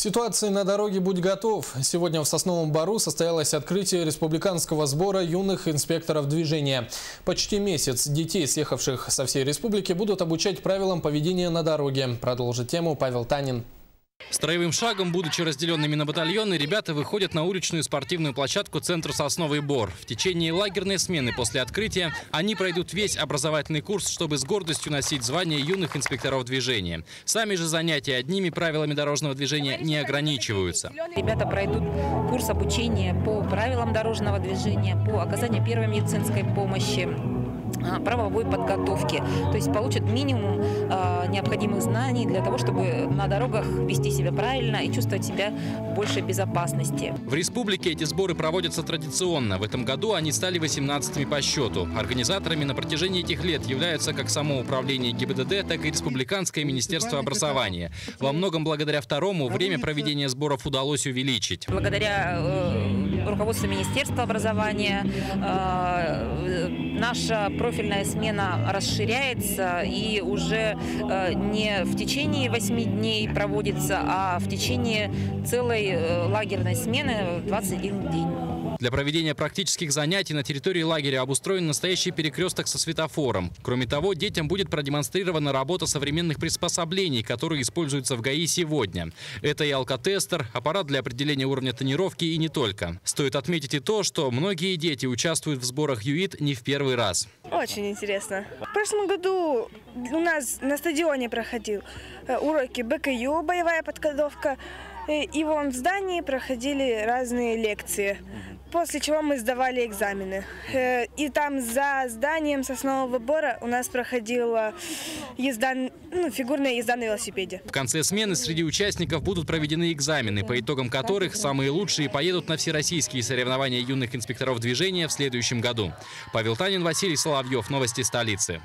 К ситуации на дороге будь готов. Сегодня в Сосновом Бору состоялось открытие республиканского сбора юных инспекторов движения. Почти месяц детей, съехавших со всей республики, будут обучать правилам поведения на дороге. Продолжит тему Павел Танин. Строевым шагом, будучи разделенными на батальоны, ребята выходят на уличную спортивную площадку центра «Сосновый Бор». В течение лагерной смены после открытия они пройдут весь образовательный курс, чтобы с гордостью носить звание юных инспекторов движения. Сами же занятия одними правилами дорожного движения не ограничиваются. Ребята пройдут курс обучения по правилам дорожного движения, по оказанию первой медицинской помощи, правовой подготовки. То есть получат минимум необходимых знаний для того, чтобы на дорогах вести себя правильно и чувствовать себя в большей безопасности. В республике эти сборы проводятся традиционно. В этом году они стали 18-ми по счету. Организаторами на протяжении этих лет являются как само управление ГИБДД, так и Республиканское министерство образования. Во многом благодаря второму время проведения сборов удалось увеличить. Благодаря руководству Министерства образования наша профильная смена расширяется и уже не в течение 8 дней проводится, а в течение целой лагерной смены 21 день. Для проведения практических занятий на территории лагеря обустроен настоящий перекресток со светофором. Кроме того, детям будет продемонстрирована работа современных приспособлений, которые используются в ГАИ сегодня. Это и алкотестер, аппарат для определения уровня тонировки и не только. Стоит отметить и то, что многие дети участвуют в сборах ЮИТ не в первый раз. Очень интересно. В прошлом году у нас на стадионе проходил уроки БКЮ, боевая подготовка, и вон в здании проходили разные лекции, после чего мы сдавали экзамены. И там за зданием Соснового Бора у нас проходила фигурная езда на велосипеде. В конце смены среди участников будут проведены экзамены, по итогам которых самые лучшие поедут на всероссийские соревнования юных инспекторов движения в следующем году. Павел Танин, Василий Соловьев. Новости столицы.